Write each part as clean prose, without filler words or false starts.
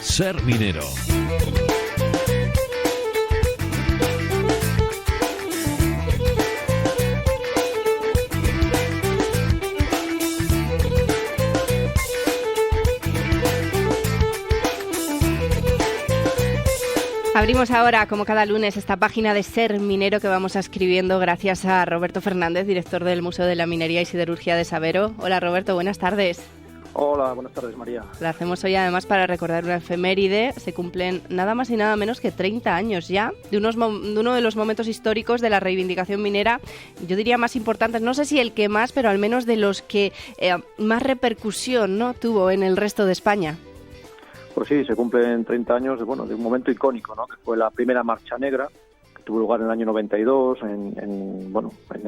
Ser minero. Abrimos ahora, como cada lunes, esta página de Ser Minero que vamos a escribiendo gracias a Roberto Fernández, director del Museo de la Minería y Siderurgia de Sabero. Hola Roberto, buenas tardes. Hola, buenas tardes, María. La hacemos hoy además para recordar una efeméride. Se cumplen nada más y nada menos que 30 años ya de uno de los momentos históricos de la reivindicación minera, yo diría más importantes, no sé si el que más, pero al menos de los que más repercusión, ¿no?, tuvo en el resto de España. Pues sí, se cumplen 30 años de un momento icónico, ¿no?, que fue la primera marcha negra, que tuvo lugar en el año 92. En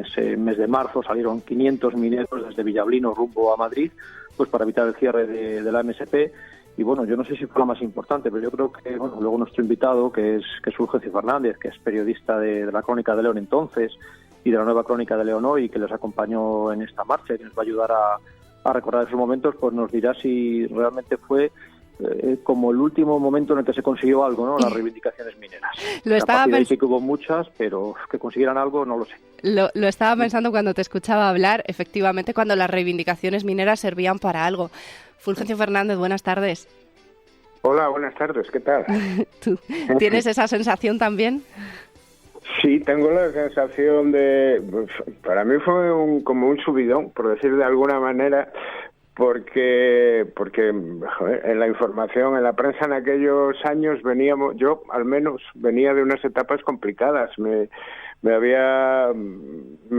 ese mes de marzo salieron 500 mineros desde Villablino rumbo a Madrid, pues para evitar el cierre de la MSP. Y bueno, yo no sé si fue la más importante, pero yo creo que luego nuestro invitado, que es Fulgencio Fernández, que es periodista de la Crónica de León entonces y de la Nueva Crónica de León hoy, que les acompañó en esta marcha y que nos va a ayudar a recordar esos momentos, pues nos dirá si realmente fue como el último momento en el que se consiguió algo, ¿no?, las reivindicaciones mineras. Sí que hubo muchas, pero que consiguieran algo no lo sé. Lo estaba pensando cuando te escuchaba hablar, efectivamente, cuando las reivindicaciones mineras servían para algo. Fulgencio Fernández, buenas tardes. Hola, buenas tardes, ¿qué tal? ¿Tú tienes esa sensación también? Sí, tengo la sensación para mí fue como un subidón, por decir de alguna manera, porque joder, en la información, en la prensa en aquellos años yo al menos venía de unas etapas complicadas. Me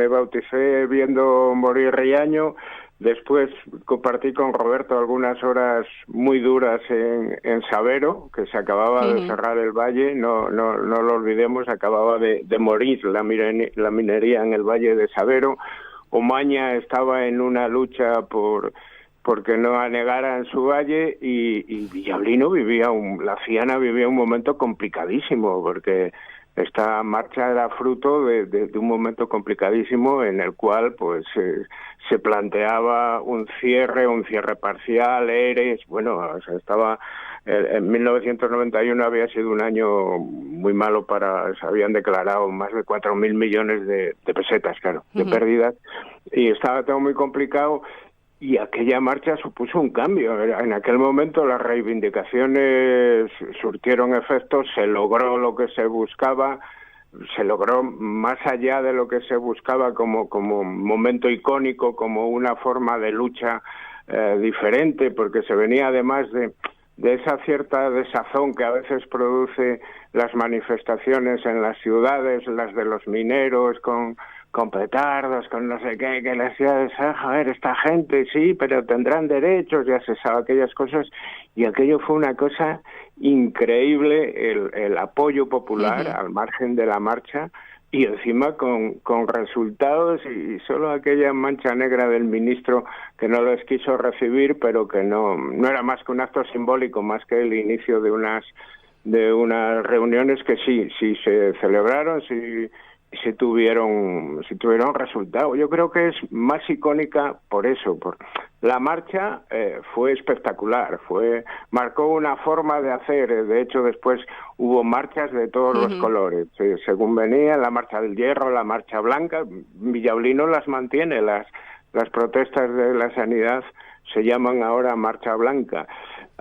bauticé viendo morir Riaño. Después compartí con Roberto algunas horas muy duras en Sabero, que se acababa de cerrar el valle, no lo olvidemos, acababa de morir la minería en el valle de Sabero. Omaña estaba en una lucha porque no anegaran su valle, y Villablino la Fiana vivía un momento complicadísimo, porque esta marcha era fruto de un momento complicadísimo en el cual pues se planteaba un cierre parcial, ERES. Bueno, o sea, en 1991 había sido un año muy malo se habían declarado más de 4.000 millones de pesetas, claro, de pérdidas, y estaba todo muy complicado. Y aquella marcha supuso un cambio. En aquel momento las reivindicaciones surtieron efectos, se logró lo que se buscaba, se logró más allá de lo que se buscaba como momento icónico, como una forma de lucha diferente, porque se venía además de esa cierta desazón que a veces produce las manifestaciones en las ciudades, las de los mineros, con petardos, con no sé qué, que las ciudades, joder, esta gente sí, pero tendrán derechos, ya se sabe aquellas cosas, y aquello fue una cosa increíble, el apoyo popular al margen de la marcha, y encima con resultados, y solo aquella mancha negra del ministro que no los quiso recibir, pero que no era más que un acto simbólico, más que el inicio de unas reuniones que sí se celebraron, sí tuvieron resultado. Yo creo que es más icónica por eso. La marcha fue espectacular, marcó una forma de hacer. De hecho, después hubo marchas de todos los colores. Según venía, la marcha del hierro, la marcha blanca. Villablino las mantiene, las protestas de la sanidad se llaman ahora marcha blanca.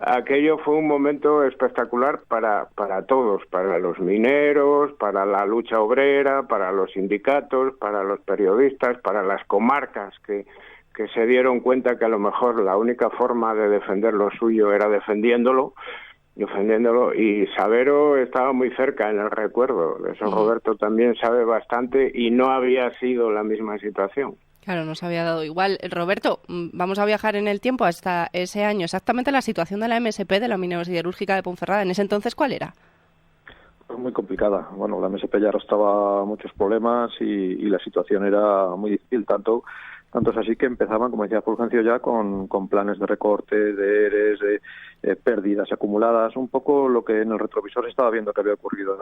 Aquello fue un momento espectacular para todos, para los mineros, para la lucha obrera, para los sindicatos, para los periodistas, para las comarcas que se dieron cuenta que a lo mejor la única forma de defender lo suyo era defendiéndolo, y Sabero estaba muy cerca en el recuerdo. De eso Roberto también sabe bastante, y no había sido la misma situación. Claro, no se había dado igual. Roberto, vamos a viajar en el tiempo hasta ese año. Exactamente la situación de la MSP, de la Minera Siderúrgica de Ponferrada, en ese entonces, ¿cuál era? Pues muy complicada. Bueno, la MSP ya arrastraba muchos problemas y la situación era muy difícil, tanto Tanto es así que empezaban, como decía Fulgencio, ya con planes de recorte, de ERES, de pérdidas acumuladas, un poco lo que en el retrovisor se estaba viendo que había ocurrido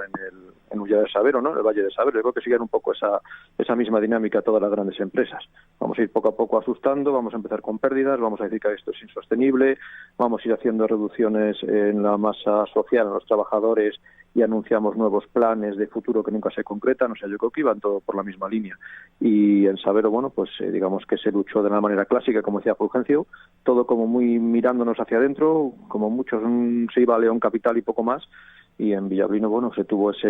en Ulleda de Sabero, ¿no? En el Valle de Sabero. Yo creo que siguen un poco esa misma dinámica todas las grandes empresas. Vamos a ir poco a poco asustando, vamos a empezar con pérdidas, vamos a decir que esto es insostenible, vamos a ir haciendo reducciones en la masa social, en los trabajadores, y anunciamos nuevos planes de futuro que nunca se concretan. O sea, yo creo que iban todo por la misma línea. Y en Sabero, bueno, pues digamos que se luchó de una manera clásica, como decía Fulgencio, todo como muy mirándonos hacia adentro, como muchos se iba a León Capital y poco más, y en Villablino, bueno, se tuvo esa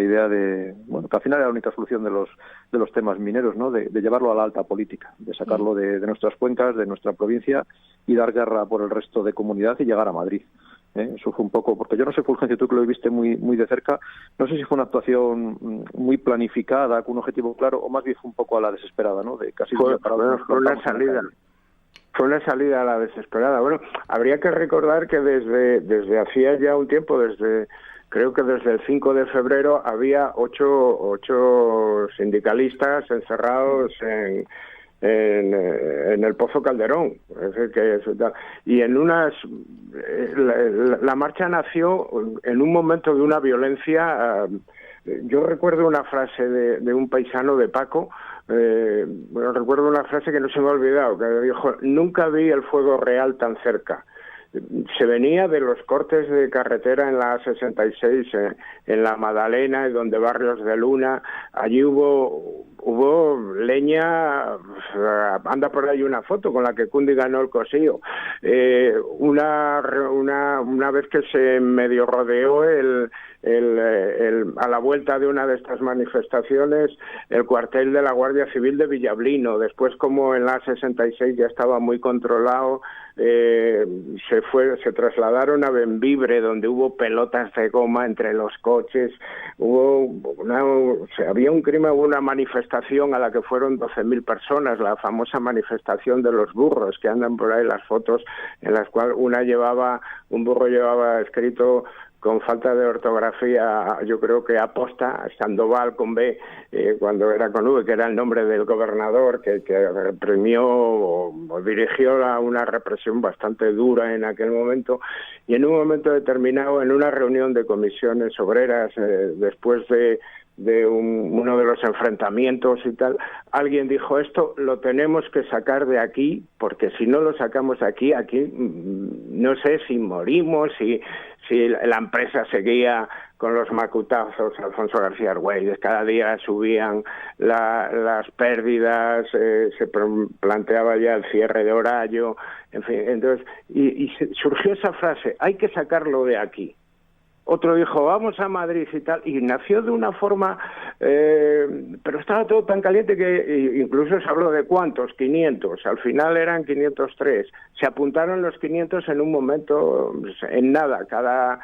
idea de, bueno, que al final era la única solución de los temas mineros, ¿no? De llevarlo a la alta política, de sacarlo de nuestras cuencas, de nuestra provincia, y dar guerra por el resto de comunidad y llegar a Madrid. Eso fue un poco, porque yo no sé, Fulgencio, tú que lo viste muy de cerca, no sé si fue una actuación muy planificada, con un objetivo claro, o más bien fue un poco a la desesperada, ¿no? De casi fue una salida. Fue una salida a la desesperada. Bueno, habría que recordar que desde hacía ya un tiempo, creo que desde el 5 de febrero, había ocho sindicalistas encerrados en el Pozo Calderón. Es decir, y la marcha nació en un momento de una violencia. Yo recuerdo una frase de un paisano de Paco. Recuerdo una frase que no se me ha olvidado, que dijo: nunca vi el fuego real tan cerca. Se venía de los cortes de carretera en la A66, en la Madalena, y donde Barrios de Luna, allí hubo leña. Anda por ahí una foto con la que Cundi ganó el Cosío. Una vez que se medio rodeó a la vuelta de una de estas manifestaciones, el cuartel de la Guardia Civil de Villablino. Después, como en la A66 ya estaba muy controlado, se trasladaron a Bembibre, donde hubo pelotas de goma entre los coches. Había un crimen, hubo una manifestación a la que fueron 12.000 personas, la famosa manifestación de los burros, que andan por ahí las fotos, en las cuales un burro llevaba escrito con falta de ortografía, yo creo que aposta, Sandoval con B, cuando era con V, que era el nombre del gobernador, que reprimió o dirigió una represión bastante dura en aquel momento. Y en un momento determinado, en una reunión de comisiones obreras, después de uno de los enfrentamientos y tal, alguien dijo: esto lo tenemos que sacar de aquí, porque si no lo sacamos aquí no sé si morimos, si la empresa seguía con los macutazos. Alfonso García Argüelles, cada día subían las pérdidas, se planteaba ya el cierre de Orallo, en fin. Entonces, y surgió esa frase: hay que sacarlo de aquí. Otro dijo: vamos a Madrid y tal, y nació de una forma, pero estaba todo tan caliente que incluso se habló de ¿cuántos? 500, al final eran 503. Se apuntaron los 500 en un momento, en nada, cada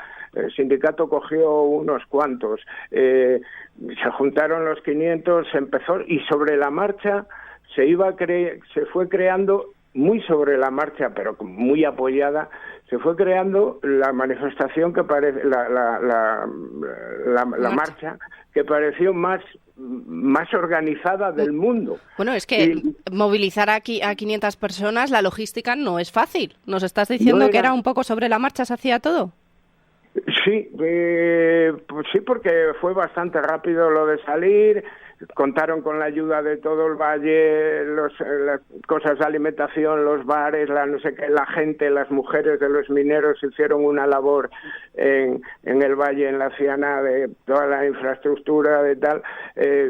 sindicato cogió unos cuantos, se juntaron los 500, se empezó, y sobre la marcha se fue creando, muy sobre la marcha, pero muy apoyada, se fue creando la manifestación que parece la marcha que pareció más organizada del mundo. Bueno, es que movilizar a 500 personas, la logística no es fácil. ¿Nos estás diciendo que era un poco sobre la marcha se hacía todo? Sí, pues sí, porque fue bastante rápido lo de salir. Contaron con la ayuda de todo el valle, las cosas de alimentación, los bares, la gente, las mujeres de los mineros hicieron una labor en el valle, en la Ciana, de toda la infraestructura de tal.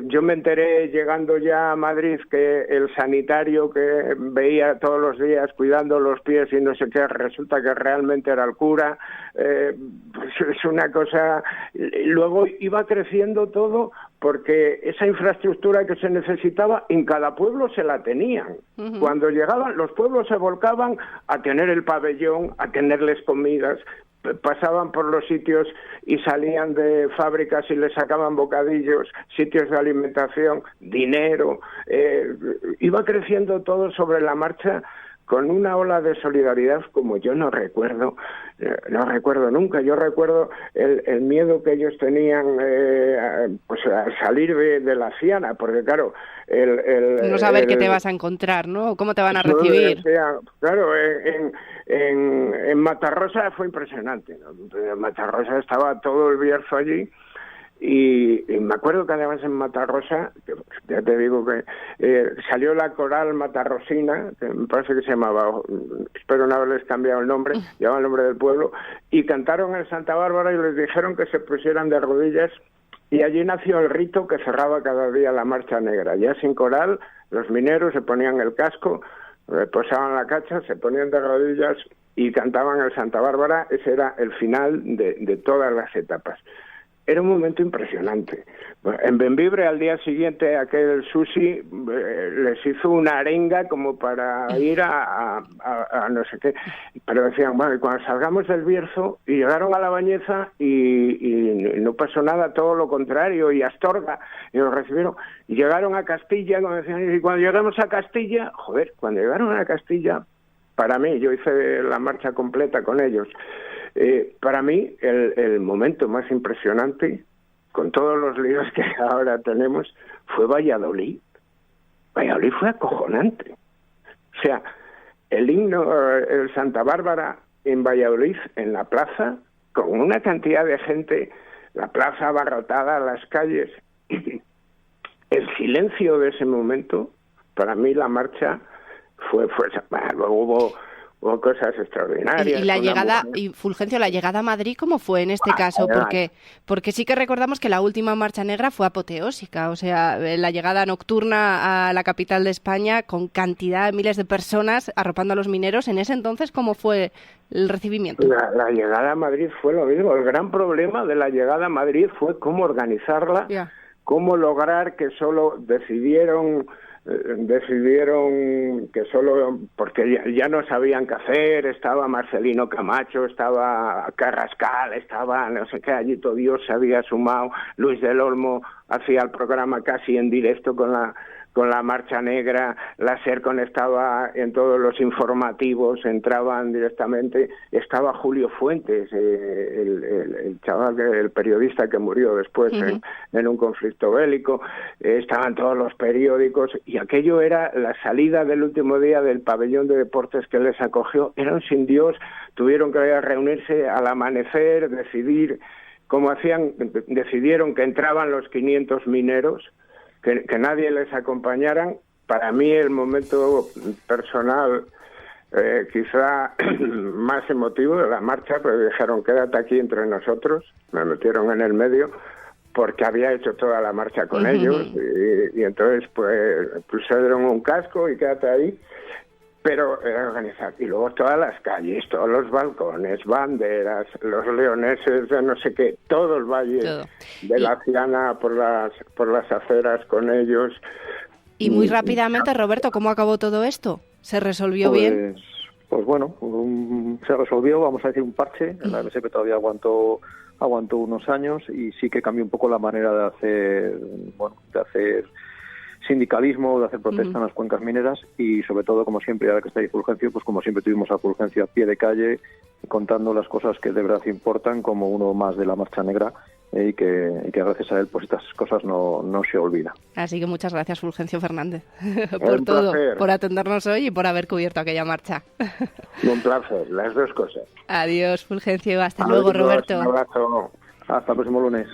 Yo me enteré llegando ya a Madrid que el sanitario que veía todos los días cuidando los pies y no sé qué, resulta que realmente era el cura. Pues es una cosa. Luego iba creciendo todo, porque esa infraestructura que se necesitaba en cada pueblo se la tenían. Uh-huh. Cuando llegaban, los pueblos se volcaban a tener el pabellón, a tenerles comidas, pasaban por los sitios y salían de fábricas y les sacaban bocadillos, sitios de alimentación, dinero. Iba creciendo todo sobre la marcha, con una ola de solidaridad como yo no recuerdo nunca. Yo recuerdo el miedo que ellos tenían pues a salir de la Ciana, porque claro, no saber qué te vas a encontrar, ¿no? ¿Cómo te van a recibir? Claro, en Matarrosa fue impresionante, ¿no? En Matarrosa estaba todo el Bierzo allí. Y me acuerdo que además en Matarrosa, ya te digo que salió la coral matarrosina, que me parece que se llamaba, espero no haberles cambiado el nombre, llevaba el nombre del pueblo, y cantaron en Santa Bárbara y les dijeron que se pusieran de rodillas, y allí nació el rito que cerraba cada día la Marcha Negra. Ya sin coral, los mineros se ponían el casco, posaban la cacha, se ponían de rodillas y cantaban el Santa Bárbara. Ese era el final de todas las etapas. Era un momento impresionante. En Bembibre, al día siguiente, aquel Susi les hizo una arenga como para ir a no sé qué. Pero decían, bueno, y cuando salgamos del Bierzo, y llegaron a La Bañeza y no pasó nada, todo lo contrario, y Astorga, y los recibieron. Y llegaron a Castilla, como decían, y cuando llegamos a Castilla, cuando llegaron a Castilla, para mí, yo hice la marcha completa con ellos. Para mí, el momento más impresionante, con todos los líos que ahora tenemos, fue Valladolid. Valladolid fue acojonante. O sea, el himno, el Santa Bárbara en Valladolid, en la plaza, con una cantidad de gente, la plaza abarrotada, las calles. El silencio de ese momento, para mí la marcha fue luego hubo cosas extraordinarias. Y la llegada, y Fulgencio, la llegada a Madrid, ¿cómo fue en este caso? Porque sí que recordamos que la última Marcha Negra fue apoteósica, o sea, la llegada nocturna a la capital de España con cantidad de miles de personas arropando a los mineros. En ese entonces, ¿cómo fue el recibimiento? La llegada a Madrid fue lo mismo. El gran problema de la llegada a Madrid fue cómo organizarla, cómo lograr que solo decidieron que solo, porque ya no sabían qué hacer, estaba Marcelino Camacho, estaba Carrascal, estaba no sé qué, allí todo Dios se había sumado, Luis del Olmo hacía el programa casi en directo con la Marcha Negra, la SER conectaba en todos los informativos, entraban directamente, estaba Julio Fuentes, el chaval, el periodista que murió después en un conflicto bélico, estaban todos los periódicos, y aquello era la salida del último día del pabellón de deportes que les acogió. Eran sin Dios, tuvieron que reunirse al amanecer, decidir cómo hacían, decidieron que entraban los 500 mineros, que nadie les acompañaran. Para mí el momento personal quizá más emotivo de la marcha, pues dijeron quédate aquí entre nosotros, me metieron en el medio porque había hecho toda la marcha con ellos y entonces pues pusieron un casco y quédate ahí, pero era organizar. Y luego todas las calles, todos los balcones, banderas, los leoneses de no sé qué, todo el valle de la Ciana por las aceras con ellos. Y muy rápidamente, Roberto, ¿cómo acabó todo esto? ¿Se resolvió bien? Pues bueno, se resolvió, vamos a decir, un parche. La MSP todavía aguantó unos años y sí que cambió un poco la manera de hacer sindicalismo, de hacer protesta en las cuencas mineras y sobre todo, como siempre, ahora que está ahí Fulgencio, pues como siempre tuvimos a Fulgencio a pie de calle contando las cosas que de verdad importan, como uno más de la Marcha Negra, y que gracias a él pues estas cosas no se olvidan. Así que muchas gracias, Fulgencio Fernández, por todo, por atendernos hoy y por haber cubierto aquella marcha. Un placer, las dos cosas. Adiós, Fulgencio, hasta luego, Roberto. Un abrazo. Hasta el próximo lunes.